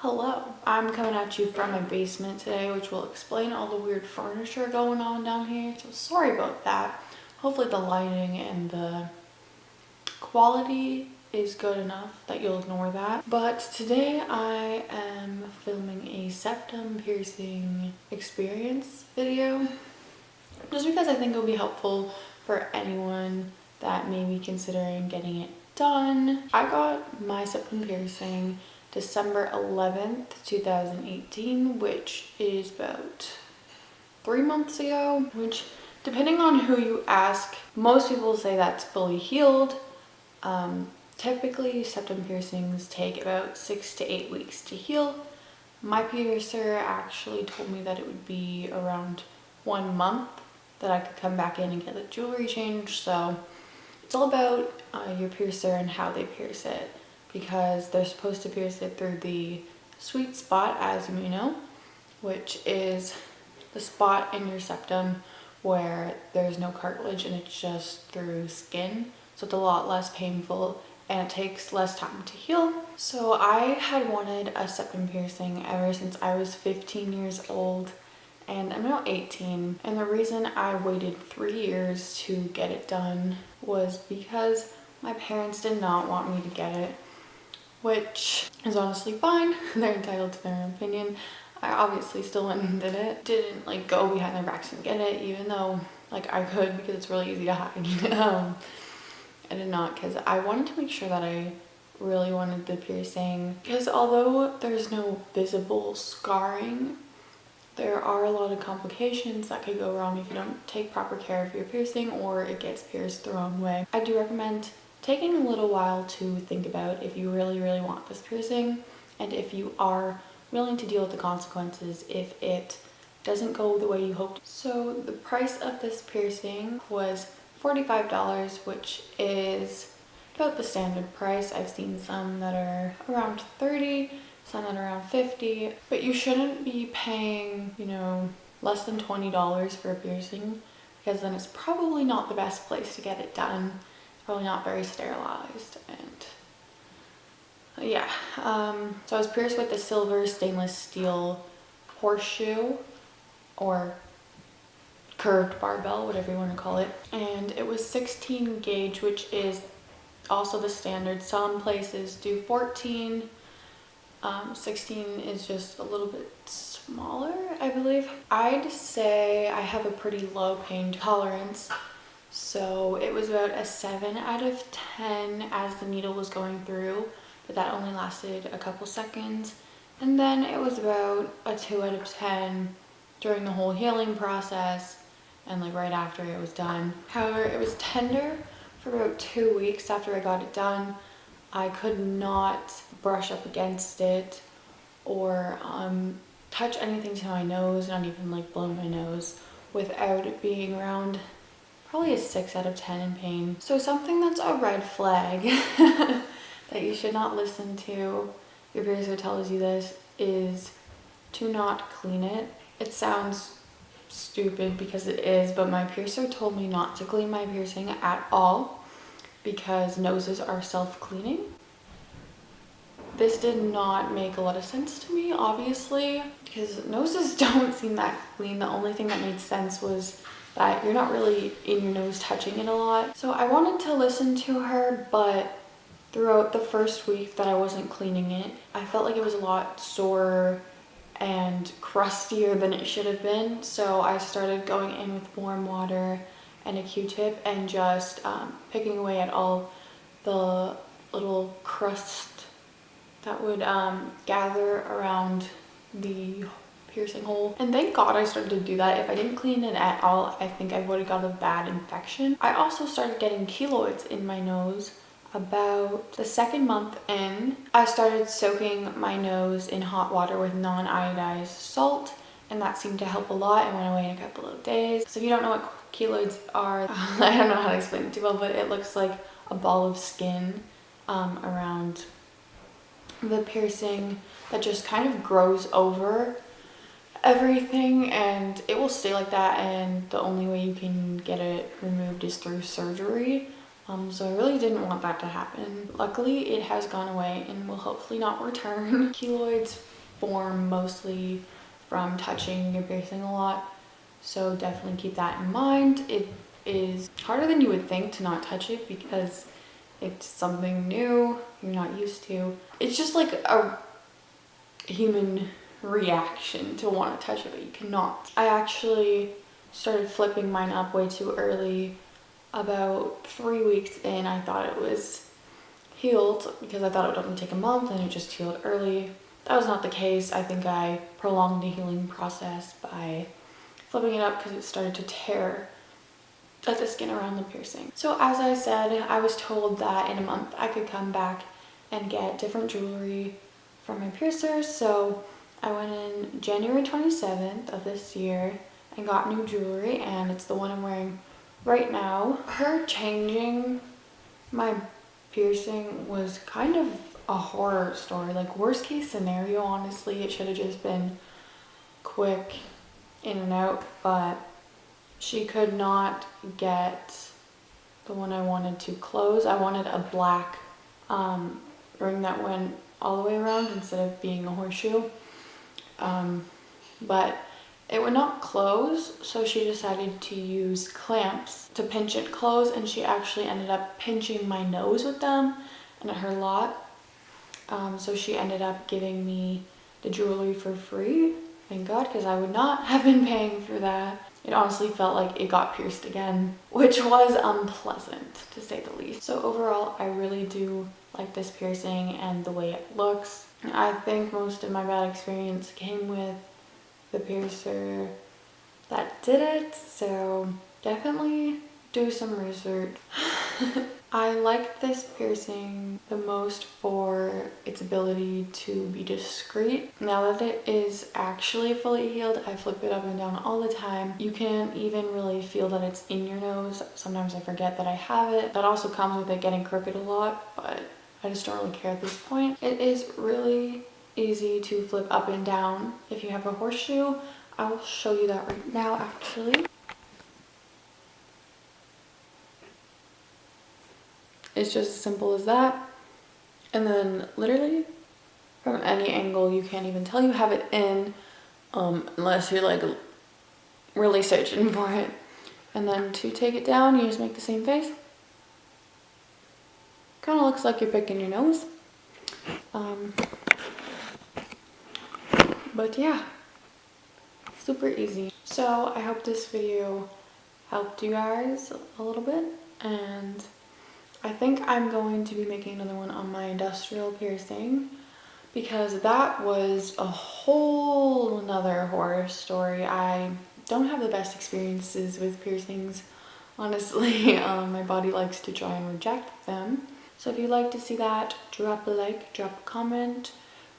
Hello, I'm coming at you from my basement today, which will explain all the weird furniture going on down here. So sorry about that. Hopefully the lighting and the quality is good enough that you'll ignore that. But today I am filming a septum piercing experience video, just because I think it'll be helpful for anyone that may be considering getting it done. I got my septum piercing December 11th, 2018, which is about 3 months ago, which depending on who you ask, most people say that's fully healed. Typically septum piercings take about 6 to 8 weeks to heal. My piercer actually told me that it would be around 1 month that I could come back in and get the jewelry changed. So it's all about your piercer and how they pierce it, because they're supposed to pierce it through the sweet spot, as you may know, which is the spot in your septum where there's no cartilage and it's just through skin. So it's a lot less painful and it takes less time to heal. So I had wanted a septum piercing ever since I was 15 years old, and I'm now 18. And the reason I waited 3 years to get it done was because my parents did not want me to get it, which is honestly fine. They're entitled to their own opinion. I obviously still went and did it. Didn't like go behind their backs and get it, even though like I could, because it's really easy to hide. I did not, because I wanted to make sure that I really wanted the piercing, because although there's no visible scarring, there are a lot of complications that could go wrong if you don't take proper care of your piercing or it gets pierced the wrong way. I do recommend taking a little while to think about if you really want this piercing, and if you are willing to deal with the consequences if it doesn't go the way you hoped. So the price of this piercing was $45, which is about the standard price. I've seen some that are around $30, some that are around $50, but you shouldn't be paying, less than $20 for a piercing, because then it's probably not the best place to get it done. Probably not very sterilized. And yeah, so I was pierced with the silver stainless steel horseshoe, or curved barbell, whatever you want to call it, and it was 16 gauge, which is also the standard. Some places do 14. 16 is just a little bit smaller, I believe. I'd say I have a pretty low pain tolerance, so it was about a 7 out of 10 as the needle was going through, but that only lasted a couple seconds. And then it was about a 2 out of 10 during the whole healing process and like right after it was done. However, it was tender for about 2 weeks after I got it done. I could not brush up against it or touch anything to my nose, not even like blow my nose, without it being around probably a 6 out of 10 in pain. So something that's a red flag that you should not listen to, your piercer tells you this, is to not clean it. It sounds stupid because it is, but my piercer told me not to clean my piercing at all because noses are self-cleaning. This did not make a lot of sense to me, obviously, because noses don't seem that clean. The only thing that made sense was that you're not really in your nose touching it a lot. So I wanted to listen to her, but throughout the first week that I wasn't cleaning it, I felt like it was a lot sorer and crustier than it should have been. So I started going in with warm water and a Q-tip and just picking away at all the little crust that would gather around the piercing hole. And thank God I started to do that. If I didn't clean it at all, I think I would have got a bad infection. I also started getting keloids in my nose about the 2nd month in. I started soaking my nose in hot water with non-iodized salt, and that seemed to help a lot and went away in a couple of days. So if you don't know what keloids are, I don't know how to explain it too well, but it looks like a ball of skin around the piercing that just kind of grows over everything, and it will stay like that, and the only way you can get it removed is through surgery. So I really didn't want that to happen. Luckily, it has gone away and will hopefully not return. Keloids form mostly from touching your piercing a lot. So definitely keep that in mind. It is harder than you would think to not touch it because it's something new you're not used to. It's just like a human reaction to want to touch it, but you cannot. I actually started flipping mine up way too early. About 3 weeks in, I thought it was healed because I thought it would only take a month and it just healed early. That was not the case. I think I prolonged the healing process by flipping it up because it started to tear at the skin around the piercing. So as I said, I was told that in a month I could come back and get different jewelry from my piercer. So I went in January 27th of this year and got new jewelry, and it's the one I'm wearing right now. Her changing my piercing was kind of a horror story. Like, worst case scenario, honestly, it should have just been quick in and out, but she could not get the one I wanted to close. I wanted a black ring that went all the way around instead of being a horseshoe, but it would not close, so she decided to use clamps to pinch it close, and she actually ended up pinching my nose with them, and it hurt a lot. So she ended up giving me the jewelry for free, thank God, because I would not have been paying for that. It honestly felt like it got pierced again, which was unpleasant to say the least. So overall, I really do like this piercing and the way it looks. I think most of my bad experience came with the piercer that did it, so definitely do some research. I like this piercing the most for its ability to be discreet. Now that it is actually fully healed, I flip it up and down all the time. You can even really feel that it's in your nose. Sometimes I forget that I have it. That also comes with it getting crooked a lot, but I just don't really care at this point. It is really easy to flip up and down if you have a horseshoe. I will show you that right now, actually. It's just as simple as that. And then literally from any angle, you can't even tell you have it in unless you're like really searching for it. And then to take it down, you just make the same face. Kind of looks like you're picking your nose. But yeah, super easy. So I hope this video helped you guys a little bit, and I think I'm going to be making another one on my industrial piercing because that was a whole nother horror story. I don't have the best experiences with piercings, honestly. My body likes to try and reject them. So if you'd like to see that, drop a like, drop a comment,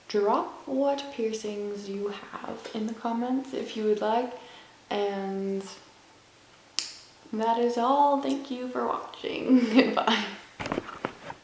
drop what piercings you have in the comments if you would like. And that is all. Thank you for watching. Goodbye.